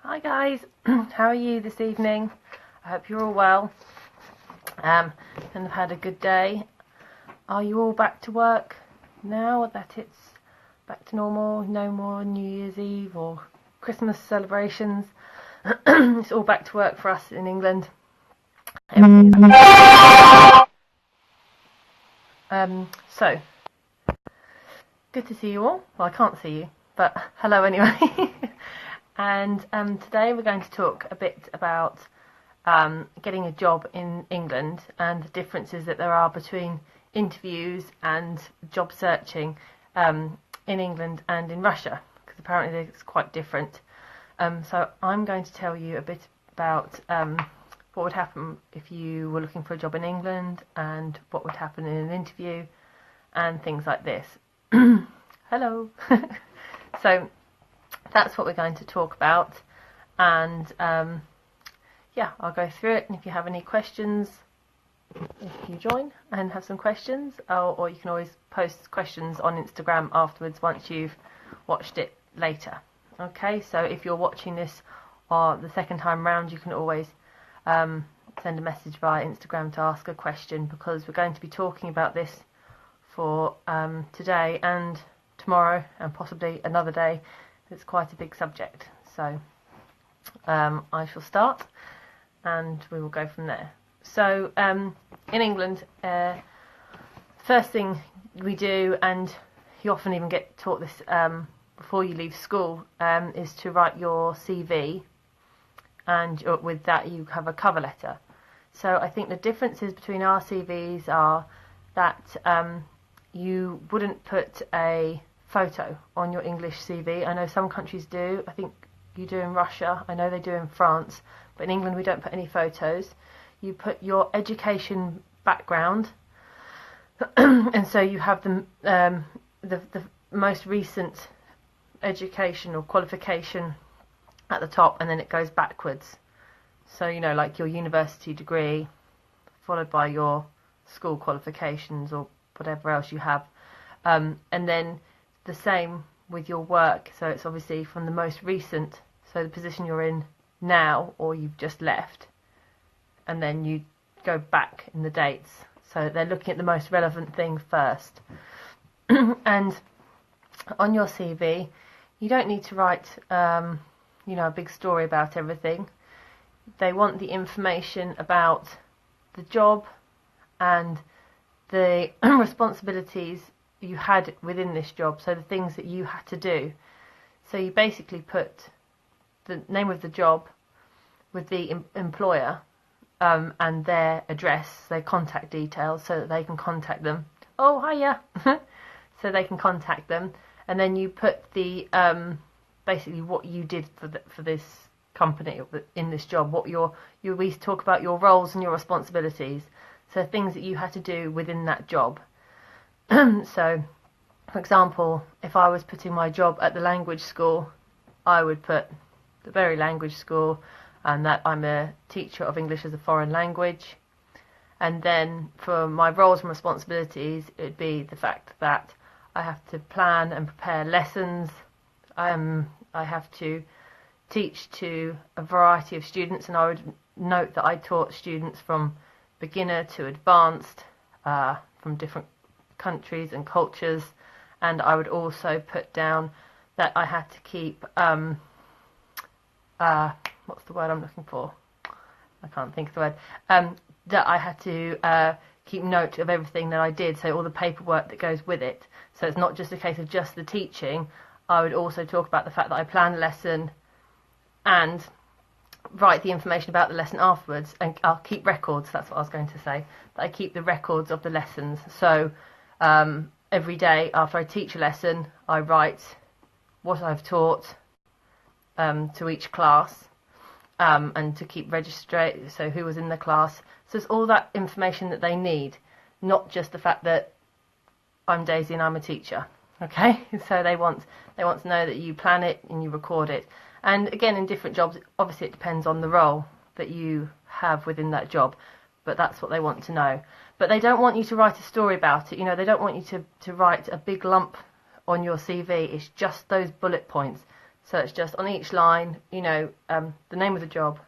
Hi guys, how are you this evening? I hope you're all well and have had a good day. Are you all back to work now that it's back to normal? No more New Year's Eve or Christmas celebrations. It's all back to work for us in England. So, good to see you all. Well, I can't see you, but hello anyway. And today we're going to talk a bit about getting a job in England and the differences that there are between interviews and job searching in England and in Russia, because apparently it's quite different. So I'm going to tell you a bit about what would happen if you were looking for a job in England and what would happen in an interview and things like this. Hello. So that's what we're going to talk about, and yeah, I'll go through it, and if you have any questions, if you join and have some questions, or you can always post questions on Instagram afterwards once you've watched it later. Okay, so if you're watching this the second time round, you can always send a message via Instagram to ask a question, because we're going to be talking about this for today and tomorrow and possibly another day. It's quite a big subject, so I shall start and we will go from there. So in England, first thing we do, and you often even get taught this before you leave school, is to write your CV, and with that you have a cover letter. So I think the differences between our CVs are that you wouldn't put a photo on your English CV. I know some countries do. I think you do in Russia. I know they do in France. But in England we don't put any photos. You put your education background, and so you have the most recent education or qualification at the top, and then it goes backwards. So, you know, like your university degree, followed by your school qualifications or whatever else you have, and then the same with your work. So it's obviously from the most recent, so the position you're in now or you've just left, and then you go back in the dates, so they're looking at the most relevant thing first. And on your CV you don't need to write you know, a big story about everything. They want the information about the job and the responsibilities you had within this job, so the things that you had to do. So you basically put the name of the job with the employer and their address, their contact details, so that they can contact them. Oh, hiya. So they can contact them, and then you put the basically what you did for this company in this job. What we talk about your roles and your responsibilities, so things that you had to do within that job. So, for example, if I was putting my job at the language school, I would put the very language school, and that I'm a teacher of English as a foreign language. And then for my roles and responsibilities, it would be the fact that I have to plan and prepare lessons. I have to teach to a variety of students, and I would note that I taught students from beginner to advanced, from different countries and cultures. And I would also put down that I had to keep what's the word I'm looking for? I can't think of the word. That I had to keep note of everything that I did, so all the paperwork that goes with it. So it's not just a case of just the teaching. I would also talk about the fact that I planned a lesson and write the information about the lesson afterwards, and I'll keep records. That's what I was going to say. That I keep the records of the lessons. So every day after I teach a lesson, I write what I've taught to each class, and to keep register, so who was in the class. So it's all that information that they need, not just the fact that I'm Daisy and I'm a teacher. Okay, so they want to know that you plan it and you record it. And again, in different jobs, obviously it depends on the role that you have within that job, but that's what they want to know. But they don't want you to write a story about it. You know, they don't want you to write a big lump on your CV. It's just those bullet points. So it's just on each line, you know, the name of the job,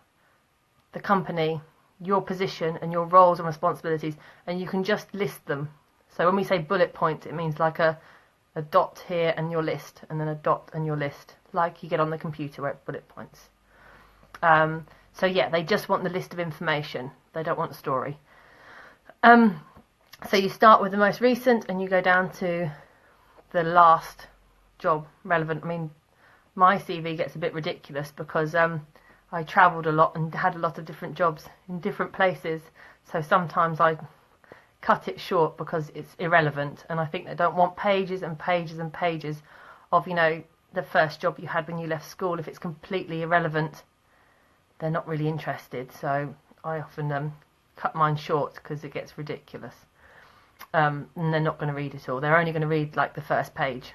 the company, your position and your roles and responsibilities, and you can just list them. So when we say bullet point, it means like a dot here and your list, and then a dot and your list, like you get on the computer where it's bullet points. So yeah, they just want the list of information. They don't want a story. So you start with the most recent and you go down to the last job relevant. I mean, my CV gets a bit ridiculous because I travelled a lot and had a lot of different jobs in different places. So sometimes I cut it short because it's irrelevant, and I think they don't want pages and pages and pages of, you know, the first job you had when you left school. If it's completely irrelevant, they're not really interested. So I often cut mine short because it gets ridiculous, and they're not going to read it all. They're only going to read like the first page.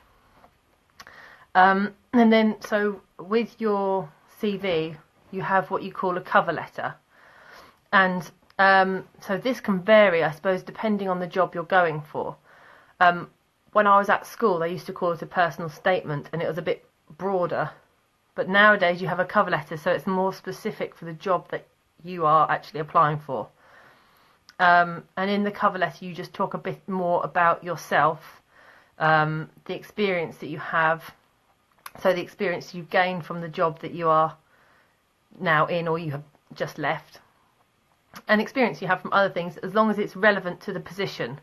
And then so with your CV you have what you call a cover letter, and so this can vary, I suppose, depending on the job you're going for. When I was at school, they used to call it a personal statement, and it was a bit broader. But nowadays you have a cover letter, so it's more specific for the job that you are actually applying for. And in the cover letter you just talk a bit more about yourself, the experience that you have, so the experience you've gained from the job that you are now in or you have just left, and experience you have from other things, as long as it's relevant to the position.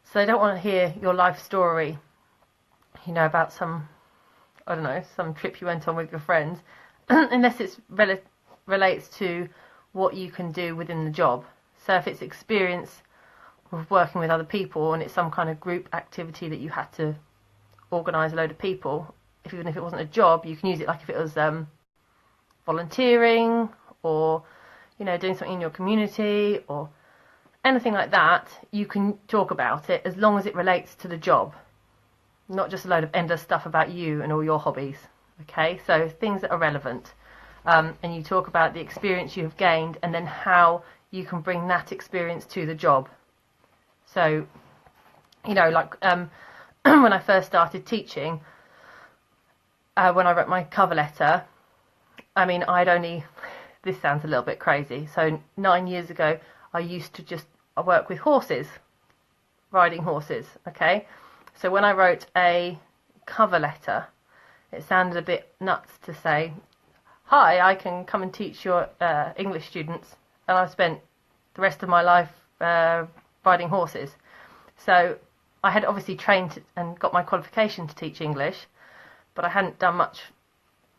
So they don't want to hear your life story, you know, about some, I don't know, some trip you went on with your friends, unless it relates to what you can do within the job. So if it's experience of working with other people and it's some kind of group activity that you had to organise a load of people, even if it wasn't a job, you can use it like if it was volunteering, or, you know, doing something in your community or anything like that. You can talk about it as long as it relates to the job, not just a load of endless stuff about you and all your hobbies. Okay, so things that are relevant, and you talk about the experience you have gained and then how you can bring that experience to the job. So, you know, like when I first started teaching, when I wrote my cover letter, I mean, this sounds a little bit crazy. So 9 years ago, I used to just work with horses, riding horses, okay? So when I wrote a cover letter, it sounded a bit nuts to say, hi, I can come and teach your English students, and I've spent the rest of my life riding horses. So I had obviously trained and got my qualification to teach English, but I hadn't done much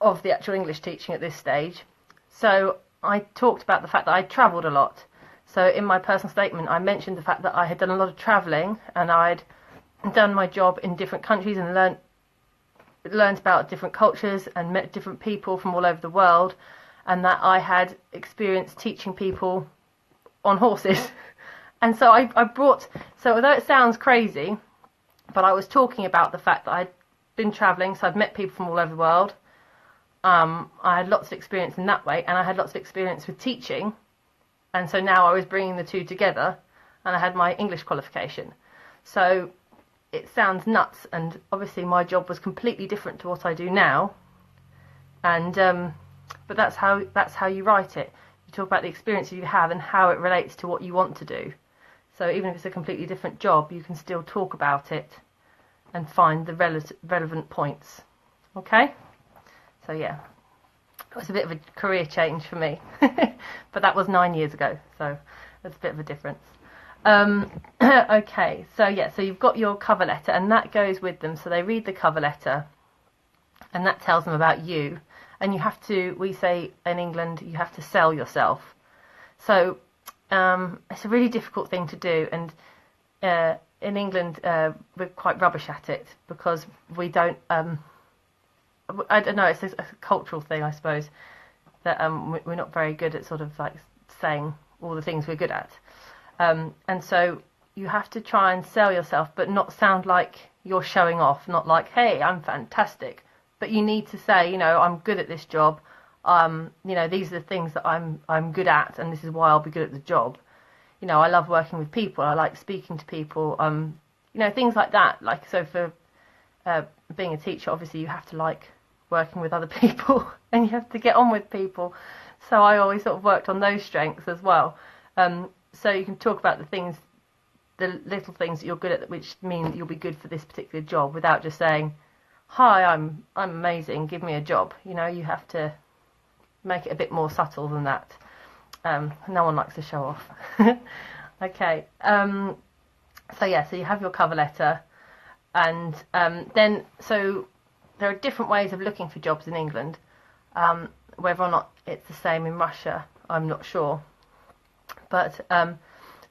of the actual English teaching at this stage. So I talked about the fact that I travelled a lot. So in my personal statement I mentioned the fact that I had done a lot of travelling, and I'd done my job in different countries and learned about different cultures and met different people from all over the world, and that I had experience teaching people on horses. And so so although it sounds crazy, but I was talking about the fact that I'd been travelling, so I'd met people from all over the world. I had lots of experience in that way, and I had lots of experience with teaching, and so now I was bringing the two together, and I had my English qualification. So it sounds nuts, and obviously my job was completely different to what I do now, and but that's how you write it. You talk about the experience you have and how it relates to what you want to do. So even if it's a completely different job, you can still talk about it and find the relevant points. Okay? So yeah, it was a bit of a career change for me, but that was 9 years ago, so that's a bit of a difference. Okay, so yeah, so you've got your cover letter, and that goes with them. So they read the cover letter, and that tells them about you. And you have to, we say in England, you have to sell yourself. So it's a really difficult thing to do, and in England we're quite rubbish at it because we don't. I don't know, it's a cultural thing, I suppose, that we're not very good at sort of like saying all the things we're good at. And so you have to try and sell yourself, but not sound like you're showing off, not like, hey, I'm fantastic. But you need to say, you know, I'm good at this job. You know, these are the things that I'm good at, and this is why I'll be good at the job. You know, I love working with people. I like speaking to people. You know, things like that. Like, so for being a teacher, obviously you have to like working with other people and you have to get on with people. So I always sort of worked on those strengths as well. So you can talk about the things, the little things that you're good at, which mean that you'll be good for this particular job, without just saying, "Hi, I'm amazing, give me a job." You know, you have to make it a bit more subtle than that. No one likes to show off. Okay. So yeah, so you have your cover letter, and then so there are different ways of looking for jobs in England. Whether or not it's the same in Russia, I'm not sure. But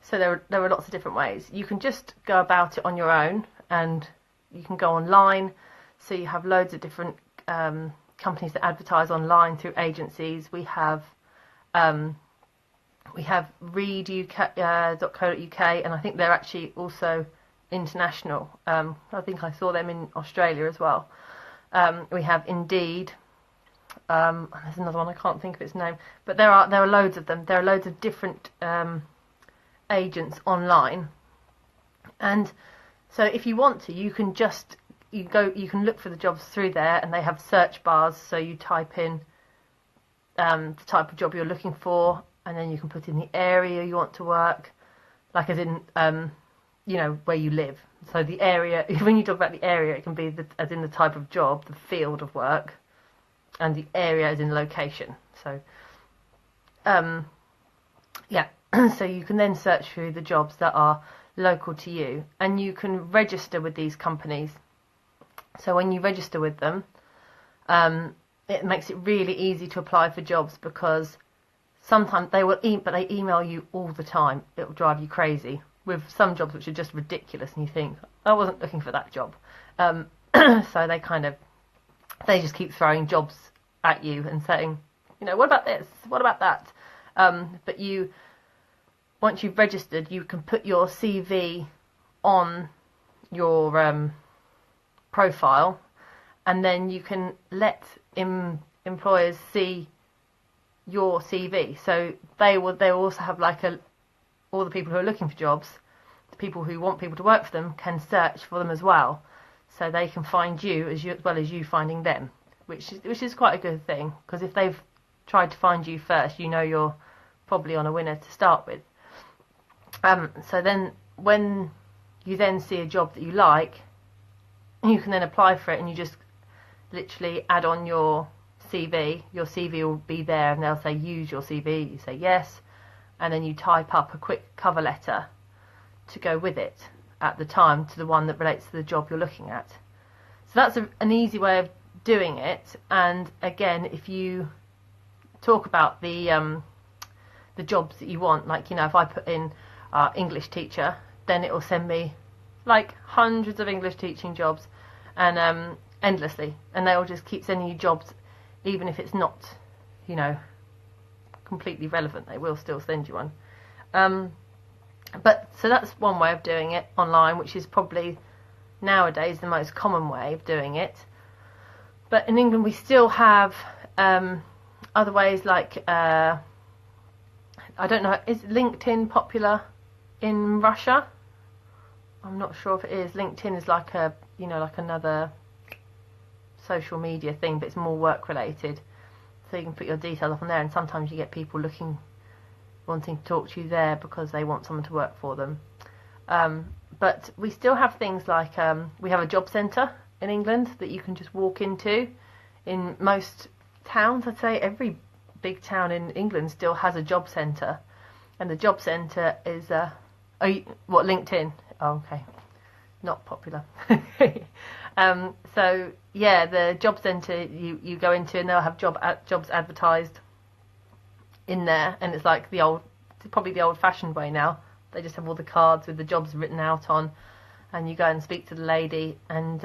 so there are lots of different ways. You can just go about it on your own, and you can go online. So you have loads of different companies that advertise online through agencies. We have readuk.co.uk, and I think they're actually also international. I think I saw them in Australia as well. We have Indeed. There's another one, I can't think of its name, but there are loads of them. There are loads of different agents online, and so if you want to, you can look for the jobs through there, and they have search bars. So you type in the type of job you're looking for, and then you can put in the area you want to work, like as in you know, where you live. So the area, when you talk about the area, it can be as in the type of job, the field of work, and the area as in location. So yeah, so you can then search through the jobs that are local to you, and you can register with these companies. So when you register with them, it makes it really easy to apply for jobs, because sometimes they email you all the time. It will drive you crazy with some jobs which are just ridiculous, and you think, I wasn't looking for that job. So they just keep throwing jobs at you and saying, you know, what about this? What about that? But once you've registered, you can put your CV on your profile, and then you can let employers see your CV. So they will also have all the people who are looking for jobs, the people who want people to work for them, can search for them as well. So they can find you as well as you finding them, which is quite a good thing, because if they've tried to find you first, you know you're probably on a winner to start with. So then when you then see a job that you like, you can then apply for it, and you just literally add on your CV. Your CV will be there, and they'll say use your CV. You say yes, and then you type up a quick cover letter to go with it at the time, to the one that relates to the job you're looking at. So that's an easy way of doing it. And again, if you talk about the jobs that you want, like, you know, if I put in English teacher, then it will send me like hundreds of English teaching jobs, and endlessly, and they will just keep sending you jobs, even if it's not, you know, completely relevant. They will still send you one. But so that's one way of doing it online, which is probably nowadays the most common way of doing it. But in England we still have other ways, like I don't know, is LinkedIn popular in Russia? I'm not sure if it is. LinkedIn is like like another social media thing, but it's more work related. So you can put your details up on there, and sometimes you get people wanting to talk to you there because they want someone to work for them. But we still have things like we have a job centre in England that you can just walk into. In most towns, I'd say every big town in England still has a job centre, and the job centre is LinkedIn? Oh, okay, not popular. So yeah, the job centre you go into, and they'll have jobs advertised in there, and it's like probably the old-fashioned way now. They just have all the cards with the jobs written out on, and you go and speak to the lady, and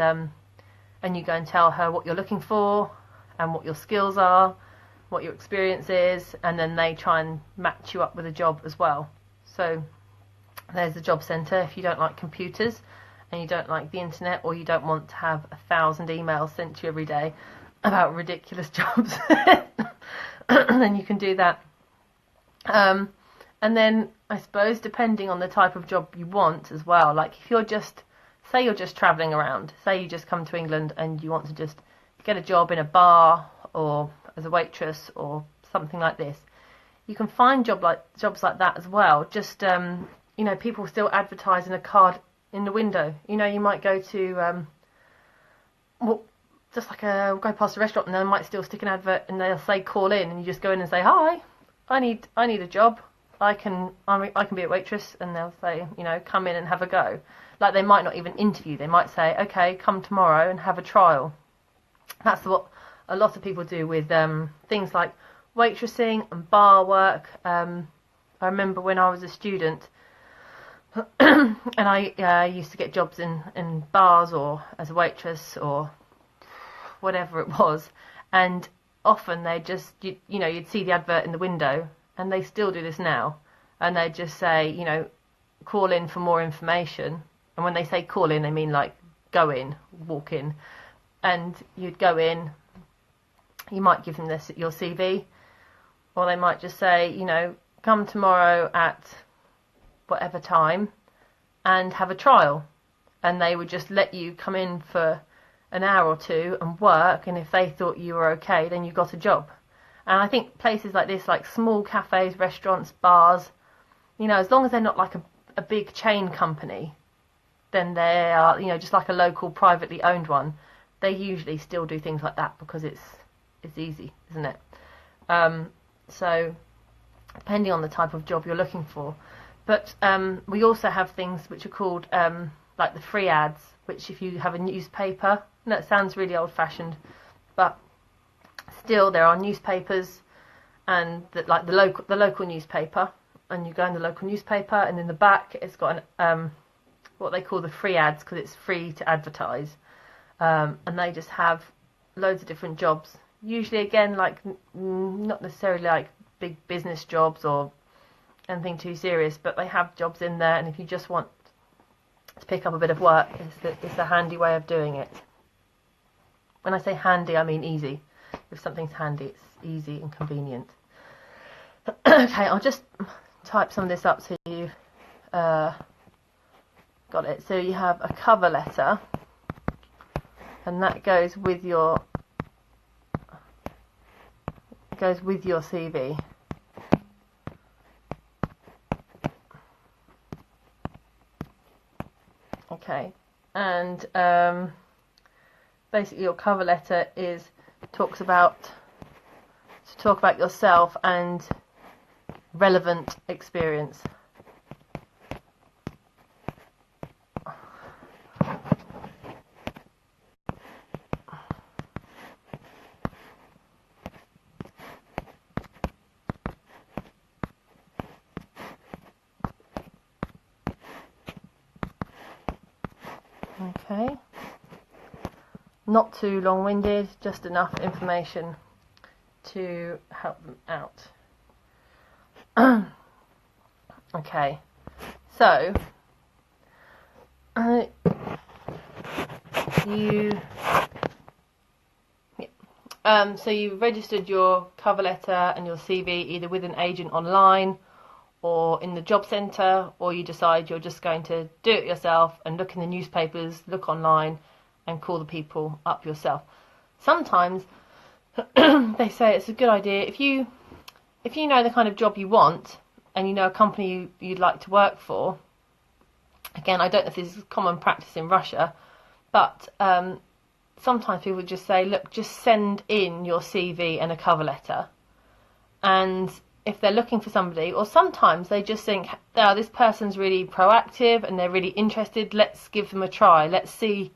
you go and tell her what you're looking for and what your skills are, what your experience is, and then they try and match you up with a job as well. So there's the job centre. If you don't like computers and you don't like the internet, or you don't want to have 1,000 emails sent to you every day about ridiculous jobs, then you can do that. And then I suppose depending on the type of job you want as well, like if you're just travelling around, say you just come to England and you want to just get a job in a bar or as a waitress or something like this, you can find jobs like that as well. Just you know, people still advertising a card in the window. You know, you might go to just like go past a restaurant and they might still stick an advert and they'll say call in, and you just go in and say, hi, I need a job. I can be a waitress, and they'll say, you know, come in and have a go. Like, they might not even interview. They might say, okay, come tomorrow and have a trial. That's what a lot of people do with things like waitressing and bar work. I remember when I was a student, and I used to get jobs in bars or as a waitress or whatever it was, and often they just, you know, you'd see the advert in the window, and they still do this now, and they just say, you know, call in for more information. And when they say call in, they mean like go in, walk in, and you'd go in, you might give them your CV, or they might just say, you know, come tomorrow at whatever time and have a trial, and they would just let you come in for an hour or two and work, and if they thought you were okay, then you got a job. And I think places like this, like small cafes, restaurants, bars, you know, as long as they're not like a big chain company, then they are, you know, just like a local privately owned one, they usually still do things like that because it's easy, isn't it? So depending on the type of job you're looking for. But we also have things which are called like the free ads, which if you have a newspaper, and that sounds really old-fashioned, but still there are newspapers, and like the local newspaper, and you go in the local newspaper, and in the back it's got an what they call the free ads, because it's free to advertise, and they just have loads of different jobs, usually again like not necessarily like big business jobs or anything too serious, but they have jobs in there, and if you just want to pick up a bit of work, it's a handy way of doing it. When I say handy, I mean easy. If something's handy, it's easy and convenient. Okay, I'll just type some of this up so you've got it. So you have a cover letter, and that goes with your CV. Okay, and basically your cover letter talks about yourself and relevant experience. Okay, not too long-winded, just enough information to help them out. Okay, so you registered your cover letter and your CV either with an agent online or in the job centre, or you decide you're just going to do it yourself and look in the newspapers, look online and call the people up yourself. Sometimes they say it's a good idea if you know the kind of job you want and you know a company you'd like to work for. Again, I don't know if this is common practice in Russia, but sometimes people just say, look, just send in your CV and a cover letter, and if they're looking for somebody, or sometimes they just think, oh, this person's really proactive and they're really interested, let's give them a try, let's see,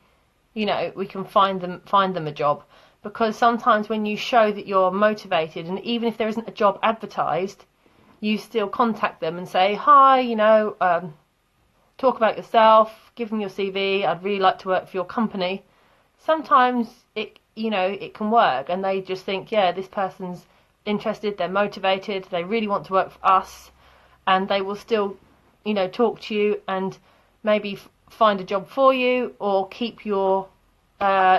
you know, we can find them a job. Because sometimes when you show that you're motivated, and even if there isn't a job advertised, you still contact them and say, hi, you know, talk about yourself, give them your CV, I'd really like to work for your company. Sometimes it can work, and they just think, yeah, this person's interested, they're motivated, they really want to work for us, and they will still, you know, talk to you and maybe find a job for you, or keep your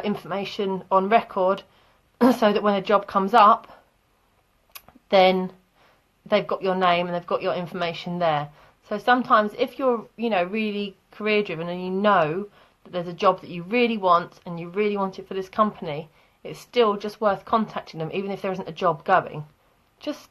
information on record so that when a job comes up, then they've got your name and they've got your information there. So sometimes if you're, you know, really career driven and you know that there's a job that you really want and you really want it for this company, it's still just worth contacting them, even if there isn't a job going. Just,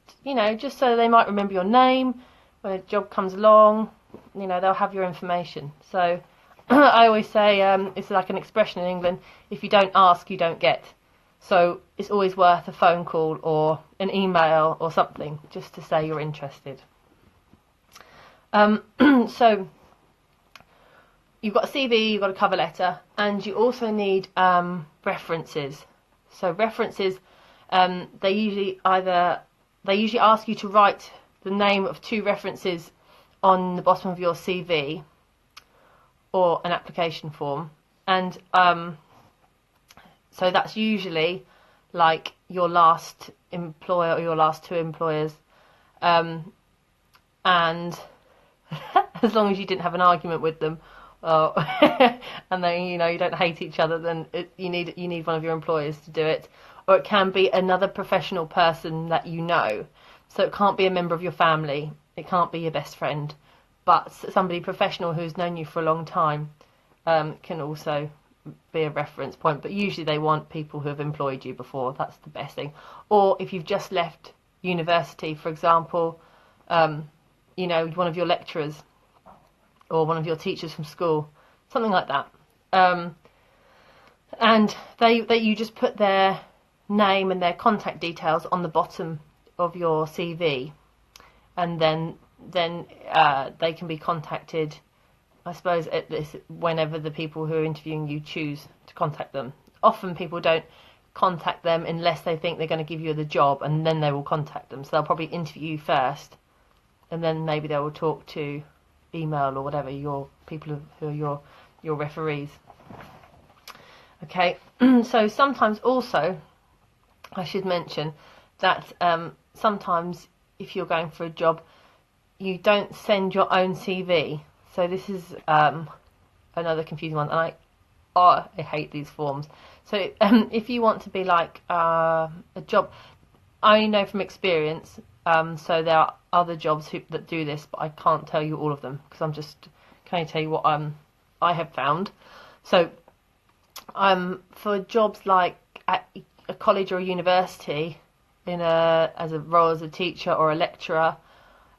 just so they might remember your name when a job comes along. They'll have your information. So I always say, it's like an expression in England: if you don't ask, you don't get. So it's always worth a phone call or an email or something, just to say you're interested. So you've got a CV, you've got a cover letter, and you also need references. So references, they usually ask you to write the name of 2 references on the bottom of your CV or an application form, and so that's usually like your last employer or your last 2 employers, and as long as you didn't have an argument with them, and then you don't hate each other, then you need one of your employers to do it. Or it can be another professional person that you know. So it can't be a member of your family, it can't be your best friend, but somebody professional who's known you for a long time can also be a reference point. But usually they want people who have employed you before. That's the best thing. Or if you've just left university, for example, one of your lecturers or one of your teachers from school, something like that. And you just put their name and their contact details on the bottom of your CV, and then they can be contacted, I suppose, at this whenever the people who are interviewing you choose to contact them. Often people don't contact them unless they think they're going to give you the job, and then they will contact them. So they'll probably interview you first, and then maybe they will talk to email or whatever your people who are your referees. Okay, so sometimes also I should mention that sometimes if you're going for a job, you don't send your own CV. So this is another confusing one, and I hate these forms. So if you want to be like a job, I only know from experience, so there are other jobs that do this, but I can't tell you all of them because I'm just can tell you what I have found. So for jobs like at a college or a university, as a role as a teacher or a lecturer,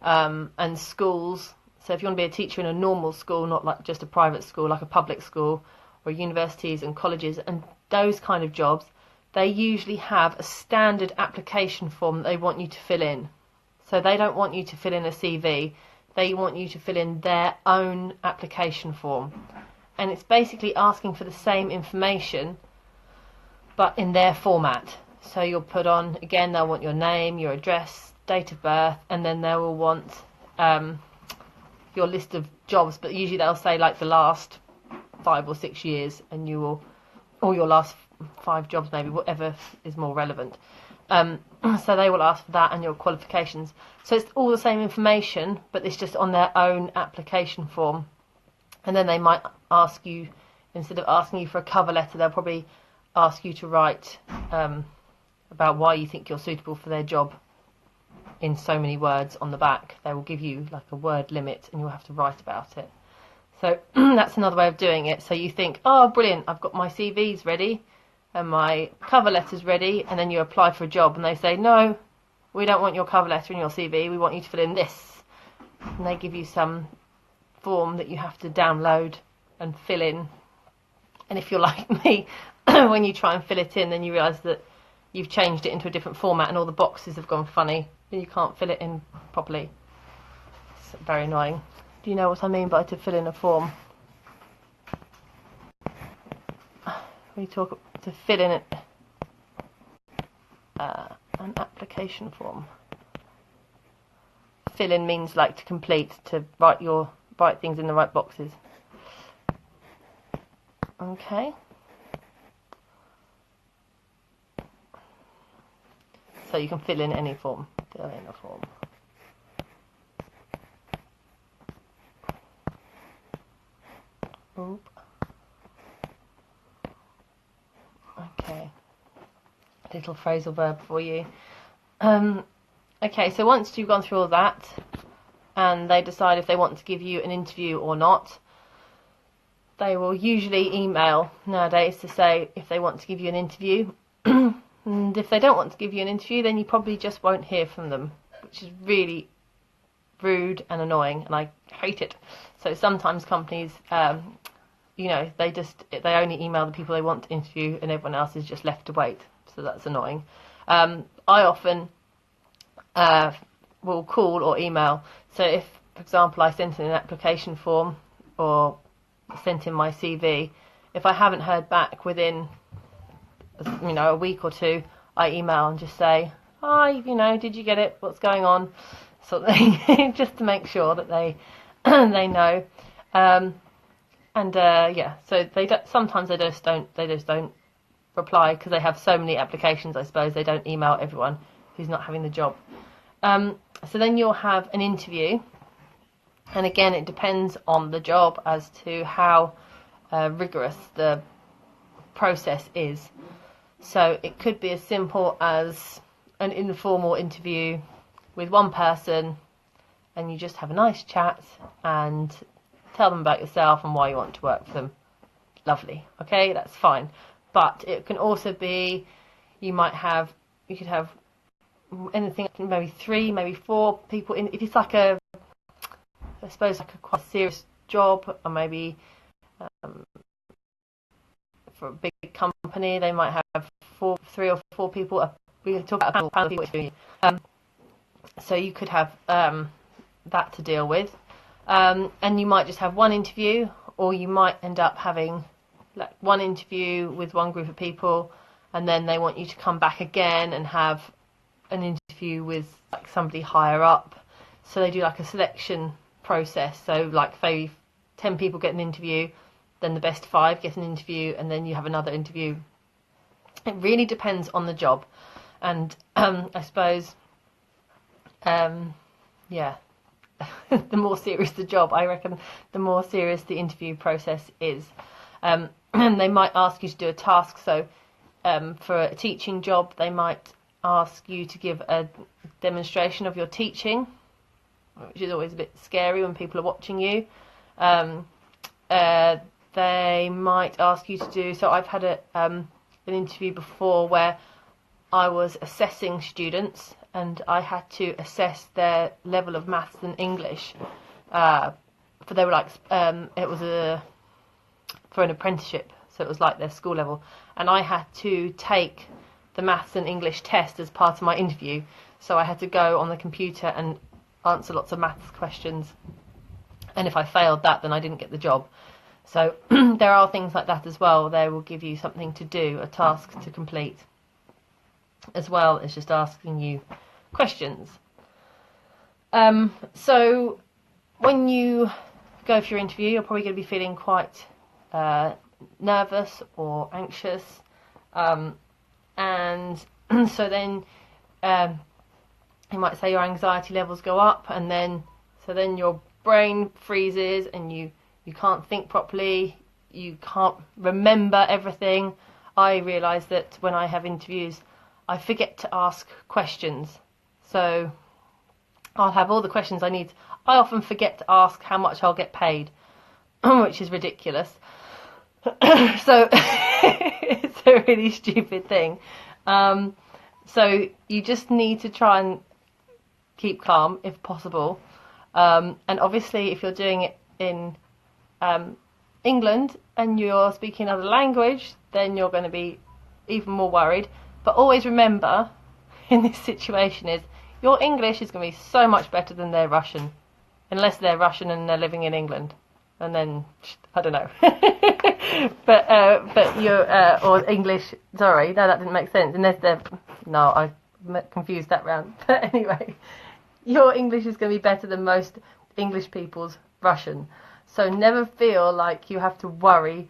and schools. So if you want to be a teacher in a normal school, not like just a private school, like a public school, or universities and colleges and those kind of jobs, they usually have a standard application form that they want you to fill in. So they don't want you to fill in a CV, they want you to fill in their own application form. And it's basically asking for the same information, but in their format. So you'll put on, again, they'll want your name, your address, date of birth, and then they will want your list of jobs, but usually they'll say like the last 5 or 6 years, and you will, or your last 5 jobs maybe, whatever is more relevant. So they will ask for that and your qualifications. So it's all the same information, but it's just on their own application form. And then they might ask you, instead of asking you for a cover letter, they'll probably ask you to write about why you think you're suitable for their job in so many words on the back. They will give you like a word limit and you'll have to write about it. So that's another way of doing it. So you think, oh brilliant, I've got my CVs ready and my cover letter's ready, and then you apply for a job and they say, no, we don't want your cover letter and your CV, we want you to fill in this. And they give you some form that you have to download and fill in. And if you're like me, when you try and fill it in, then you realise that you've changed it into a different format and all the boxes have gone funny and you can't fill it in properly. It's very annoying. Do you know what I mean by to fill in a form? We talk to fill in an application form. Fill in means like to complete, to write things in the right boxes. Okay. So you can fill in any form. Fill in a form. Oop. Okay. Little phrasal verb for you. Okay, so once you've gone through all that and they decide if they want to give you an interview or not, they will usually email nowadays to say if they want to give you an interview, And if they don't want to give you an interview, then you probably just won't hear from them, which is really rude and annoying, and I hate it. So sometimes companies, you know, they only email the people they want to interview, and everyone else is just left to wait. So that's annoying. I often will call or email. So if, for example, I sent in an application form or sent in my CV, if I haven't heard back within, you know, a week or two, I email and just say, hi, you know, did you get it? What's going on? Sort of thing, just to make sure that they they know. Yeah, so sometimes they just don't reply because they have so many applications. I suppose they don't email everyone who's not having the job. So then you'll have an interview, and again, it depends on the job as to how rigorous the process is. So it could be as simple as an informal interview with one person, and you just have a nice chat and tell them about yourself and why you want to work for them. Lovely. Okay, that's fine. But it can also be, you could have anything, maybe 3, maybe 4 people in. If it's like I suppose like a quite serious job, or maybe for a big company, they might have 3 or 4 people. We talk about a panel of people. So you could have that to deal with, and you might just have one interview, or you might end up having like one interview with one group of people, and then they want you to come back again and have an interview with like somebody higher up. So they do like a selection process. So like maybe 10 people get an interview, then the best 5 get an interview, and then you have another interview. It really depends on the job, and I suppose yeah, the more serious the job, I reckon, the more serious the interview process is. And they might ask you to do a task. So for a teaching job, they might ask you to give a demonstration of your teaching, which is always a bit scary when people are watching you. They might ask you to do, so I've had an interview before where I was assessing students, and I had to assess their level of maths and English. For they were like, it was for an apprenticeship, so it was like their school level, and I had to take the maths and English test as part of my interview. So I had to go on the computer and answer lots of maths questions, and if I failed that, then I didn't get the job. So there are things like that as well. They will give you something to do, a task to complete, as well as just asking you questions. So when you go for your interview, you're probably going to be feeling quite nervous or anxious, and so then you might say your anxiety levels go up, and then your brain freezes, and you can't think properly, you can't remember everything. I realise that when I have interviews, I forget to ask questions. So I'll have all the questions I need. I often forget to ask how much I'll get paid, which is ridiculous. So it's a really stupid thing. So you just need to try and keep calm if possible. And obviously if you're doing it in England and you're speaking another language, then you're going to be even more worried. But always remember, in this situation, is your English is going to be so much better than their Russian, unless they're Russian and they're living in England, and then I don't know. but your or English. Sorry, no, that didn't make sense. Unless they're I confused that round. But anyway, your English is going to be better than most English people's Russian. So never feel like you have to worry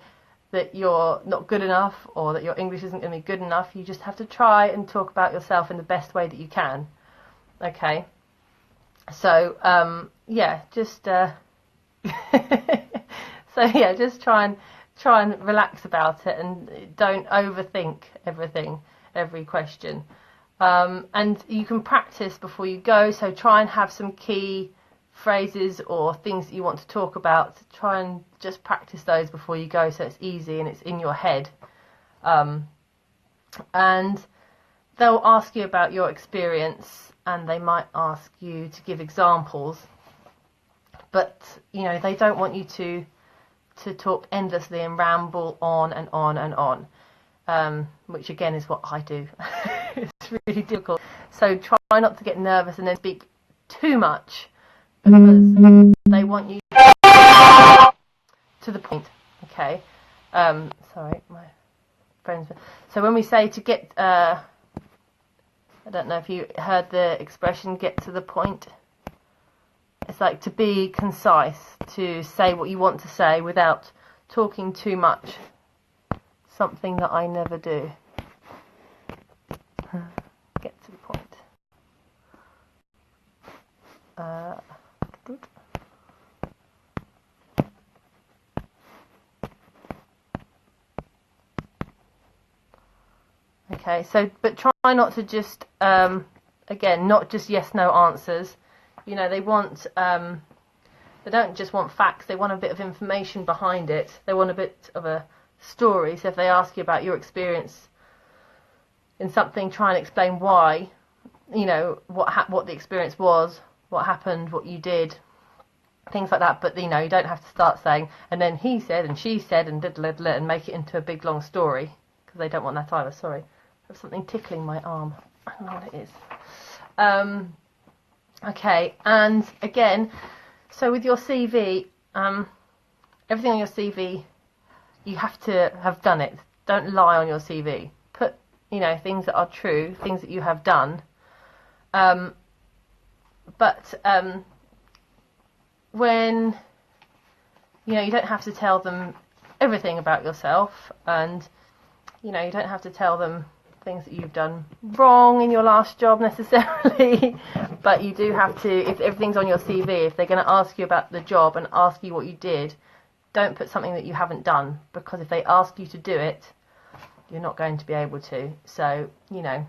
that you're not good enough or that your English isn't going to be good enough. You just have to try and talk about yourself in the best way that you can. Okay. So just just try and relax about it, and don't overthink every question. And you can practice before you go. So try and have some key phrases or things that you want to talk about. Try and just practice those before you go, so it's easy and it's in your head. and they'll ask you about your experience, and they might ask you to give examples, but you know, they don't want you to talk endlessly and ramble on and on and on, which again is what I do. It's really difficult. So try not to get nervous and then speak too much, because they want you to the point. Okay. Sorry, my friends. So when we say to get, I don't know if you heard the expression "get to the point." It's like to be concise, to say what you want to say without talking too much. Something that I never do. Get to the point. Okay, so, but try not to just, again, not just yes/no answers. You know, they want, they don't just want facts, they want a bit of information behind it. They want a bit of a story. So if they ask you about your experience in something, try and explain why, you know, what the experience was, what happened, what you did, things like that. But, you know, you don't have to start saying, and then he said, and she said, and and make it into a big long story, because they don't want that either. Sorry, I have something tickling my arm. I don't know what it is. Okay, and again, so with your CV, everything on your CV, you have to have done it. Don't lie on your CV. Put, you know, things that are true, things that you have done. But when, you know, you don't have to tell them everything about yourself, and, you know, you don't have to tell them things that you've done wrong in your last job necessarily, but you do have to, if everything's on your CV, if they're going to ask you about the job and ask you what you did, don't put something that you haven't done, because if they ask you to do it, you're not going to be able to. So, you know,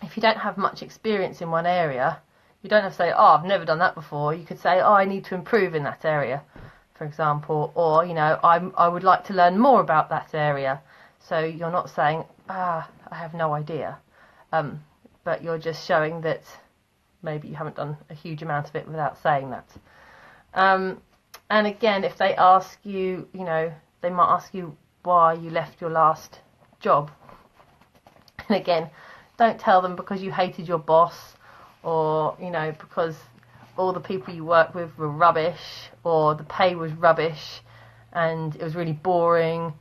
if you don't have much experience in one area, you don't have to say, oh, I've never done that before. You could say, oh, I need to improve in that area, for example, or, you know, I would like to learn more about that area. So you're not saying, I have no idea, but you're just showing that maybe you haven't done a huge amount of it without saying that. And again, if they ask you, you know, they might ask you why you left your last job. And again, don't tell them because you hated your boss, or, you know, because all the people you worked with were rubbish, or the pay was rubbish and it was really boring,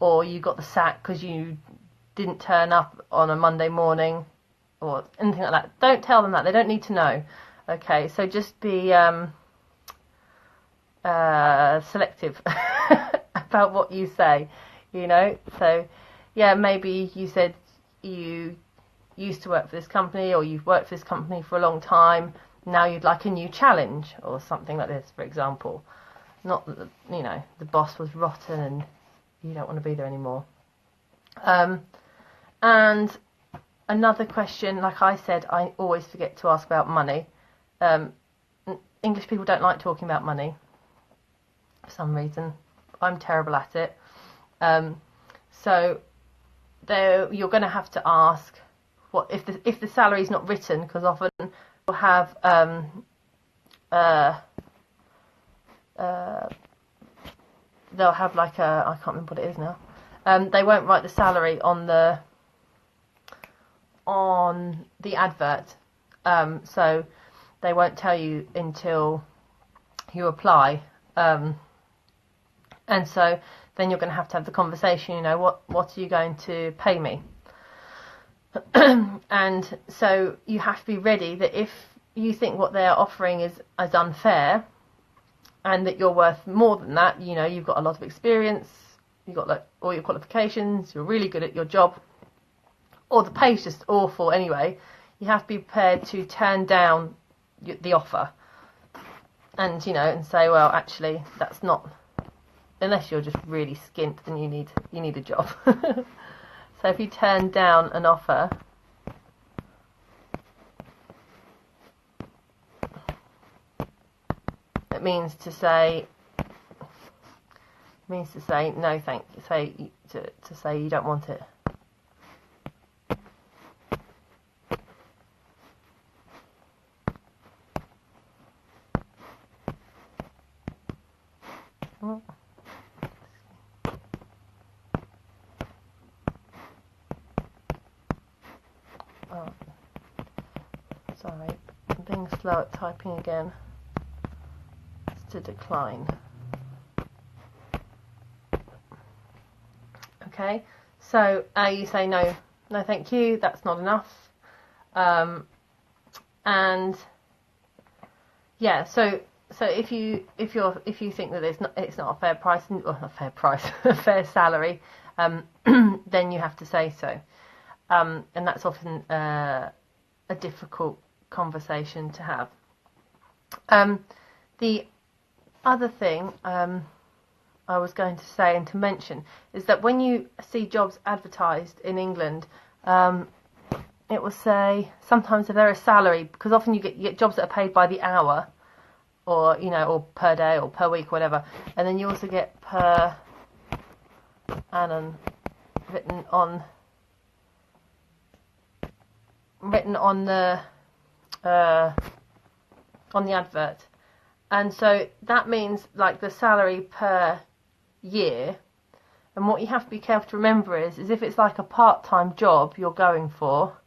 or you got the sack because you didn't turn up on a Monday morning, or anything like that. Don't tell them that. They don't need to know. Okay, so just be selective about what you say, you know. So, yeah, maybe you said you used to work for this company, or you've worked for this company for a long time, now you'd like a new challenge, or something like this, for example. Not that, you know, the boss was rotten and you don't want to be there anymore. And another question, like I said, I always forget to ask about money. English people don't like talking about money for some reason. I'm terrible at it. So you're going to have to ask, what if the salary is not written, because often you'll have they'll have like a, I can't remember what it is now. They won't write the salary on the advert, so they won't tell you until you apply, and so then you're going to have the conversation. You know, what are you going to pay me? And so you have to be ready that if you think what they're offering is unfair, and that you're worth more than that, you know, you've got a lot of experience, you've got like all your qualifications, you're really good at your job, or the pay's just awful anyway, you have to be prepared to turn down the offer, and, you know, and say, well, actually, that's not, unless you're just really skint and you need a job. So if you turn down an offer, it means to say no, thank you. To say you don't want it. Oh. Oh. Sorry, I'm being slow at typing again. It's to decline. Okay, so you say no, no thank you, that's not enough. And yeah, so if you think that it's not a fair price, or not a fair price, a fair salary, then you have to say so. And that's often a difficult conversation to have. The other thing I was going to say and to mention is that when you see jobs advertised in England, it will say sometimes if they're a salary, because often you get jobs that are paid by the hour, or or per day or per week, whatever, and then you also get per annum written on the advert. And so that means like the salary per year. And what you have to be careful to remember is if it's like a part-time job you're going for,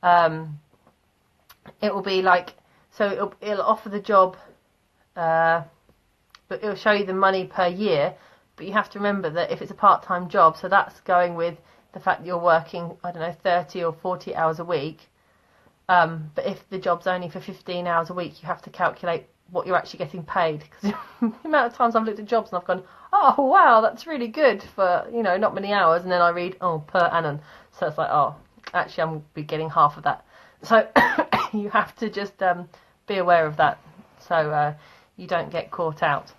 it will be like, so it'll offer the job, but it'll show you the money per year. But you have to remember that if it's a part-time job, so that's going with the fact that you're working, I don't know, 30 or 40 hours a week. But if the job's only for 15 hours a week, you have to calculate what you're actually getting paid. Because the amount of times I've looked at jobs and I've gone, oh wow, that's really good for not many hours, and then I read, oh, per annum, so it's like, oh, actually I'm be getting half of that. So you have to just be aware of that, so you don't get caught out,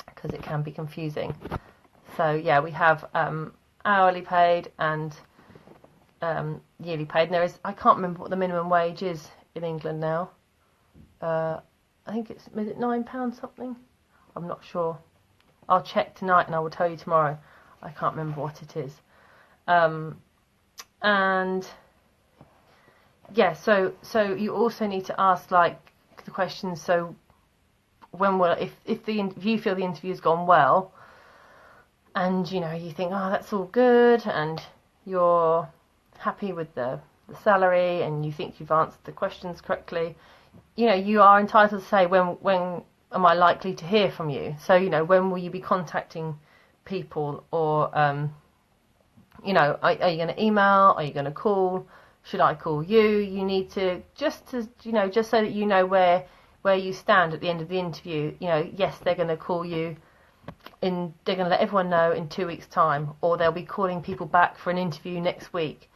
because it can be confusing. So yeah, we have hourly paid and yearly paid, and I can't remember what the minimum wage is in England now. I think is it £9 something? I'm not sure. I'll check tonight and I will tell you tomorrow. I can't remember what it is. And yeah, so you also need to ask like the questions. So when if you feel the interview's gone well, and you think, oh, that's all good, and you're happy with the salary, and you think you've answered the questions correctly, you are entitled to say, when am I likely to hear from you? So, when will you be contacting people? Or, are you going to email? Are you going to call? Should I call you? You need to, just so that you know where you stand at the end of the interview. Yes, they're going to call you, they're going to let everyone know in 2 weeks' time, or they'll be calling people back for an interview next week.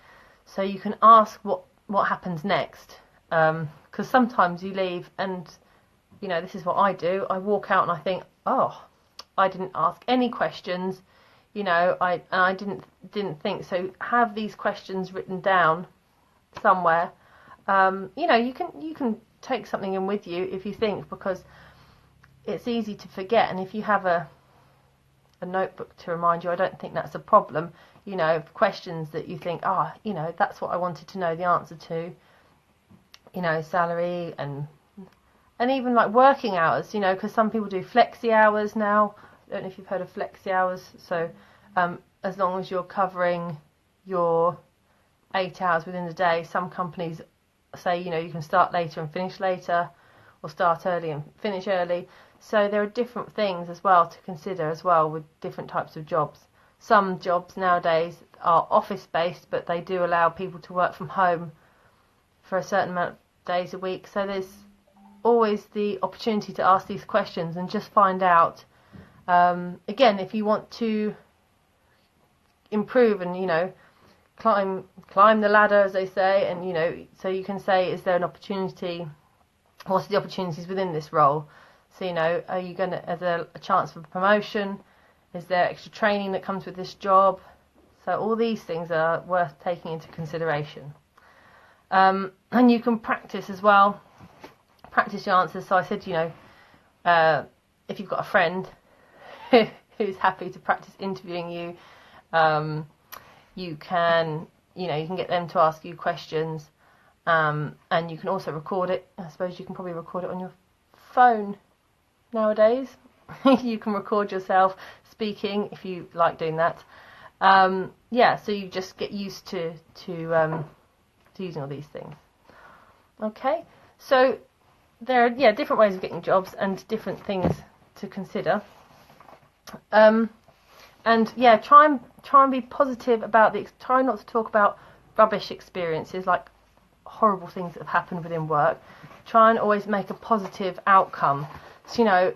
So you can ask what happens next. Because sometimes you leave and, this is what I do. I walk out and I think, oh, I didn't ask any questions, I didn't think. So have these questions written down somewhere. You can take something in with you if you think, because it's easy to forget. And if you have a notebook to remind you, I don't think that's a problem. Questions that you think, that's what I wanted to know the answer to. Salary and even like working hours, because some people do flexi hours now. I don't know if you've heard of flexi hours. So as long as you're covering your 8 hours within the day, some companies say, you can start later and finish later, or start early and finish early. So there are different things as well to consider as well with different types of jobs. Some jobs nowadays are office-based, but they do allow people to work from home for a certain amount of days a week. So there's always the opportunity to ask these questions and just find out. Again, if you want to improve and climb the ladder, as they say, and so you can say, is there an opportunity? What's the opportunities within this role? So are you going to, is there a chance for promotion? Is there extra training that comes with this job? So all these things are worth taking into consideration. And you can practice as well. Practice your answers. So I said, if you've got a friend who's happy to practice interviewing you, you can get them to ask you questions, and you can also record it. I suppose you can probably record it on your phone nowadays. You can record yourself speaking if you like doing that. Yeah, so you just get used to using all these things. Okay, so there are different ways of getting jobs and different things to consider. And yeah, try and be positive about try not to talk about rubbish experiences, like horrible things that have happened within work. Try and always make a positive outcome. So, you know,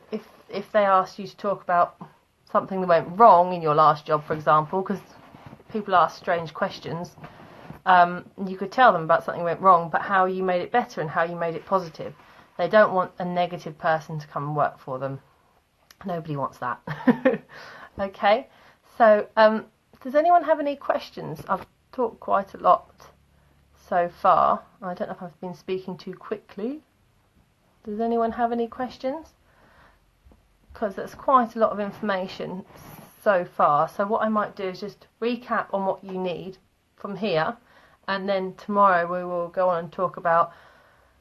if they asked you to talk about something that went wrong in your last job, for example, because people ask strange questions, you could tell them about something that went wrong, but how you made it better and how you made it positive. They don't want a negative person to come and work for them. Nobody wants that. Okay, so does anyone have any questions? I've talked quite a lot so far. I don't know if I've been speaking too quickly. Does anyone have any questions? Because that's quite a lot of information so far. So what I might do is just recap on what you need from here, and then tomorrow we will go on and talk about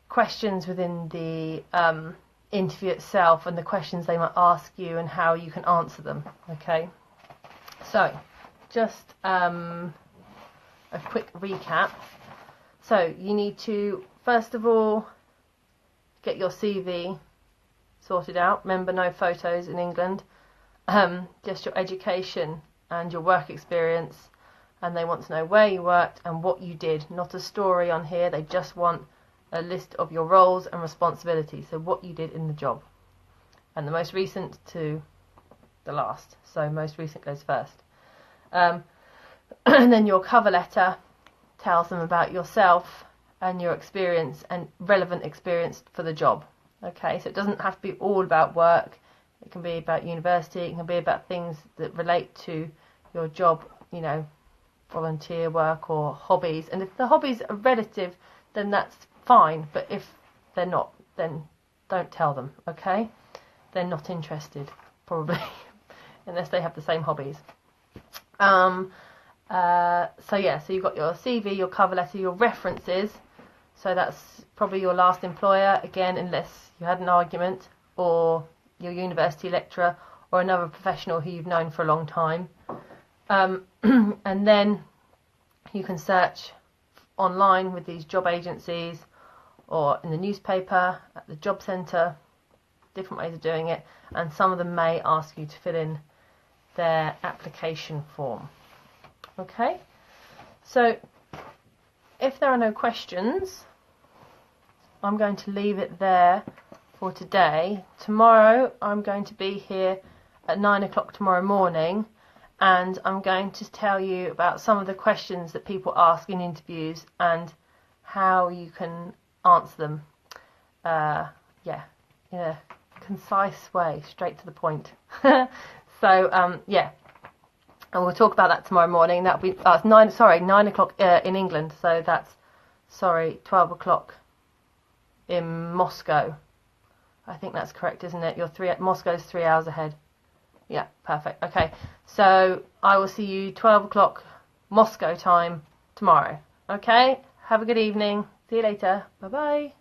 questions within the interview itself and the questions they might ask you and how you can answer them. Okay, so just a quick recap. So you need to first of all get your CV sorted out. Remember, no photos in England, just your education and your work experience, and they want to know where you worked and what you did, not a story on here. They just want a list of your roles and responsibilities, so what you did in the job, and the most recent to the last, so most recent goes first. And then your cover letter tells them about yourself and your experience and relevant experience for the job. Okay, so it doesn't have to be all about work. It can be about university, it can be about things that relate to your job, you know, volunteer work or hobbies. And if the hobbies are relative, then that's fine, but if they're not, then don't tell them, okay? They're not interested, probably, unless they have the same hobbies. So yeah, so you've got your CV, your cover letter, your references. So that's probably your last employer, again, unless you had an argument, or your university lecturer, or another professional who you've known for a long time. And then you can search online with these job agencies, or in the newspaper, at the job centre, different ways of doing it, and some of them may ask you to fill in their application form. Okay, so if there are no questions, I'm going to leave it there for today. Tomorrow I'm going to be here at 9 o'clock tomorrow morning, and I'm going to tell you about some of the questions that people ask in interviews and how you can answer them, yeah, in a concise way, straight to the point. So yeah, and we'll talk about that tomorrow morning. That'll be 9 o'clock in England, so that's 12 o'clock in Moscow. I think that's correct, isn't it? Moscow's 3 hours ahead. Yeah, perfect. Okay, so I will see you 12 o'clock Moscow time tomorrow. Okay, have a good evening. See you later. Bye bye.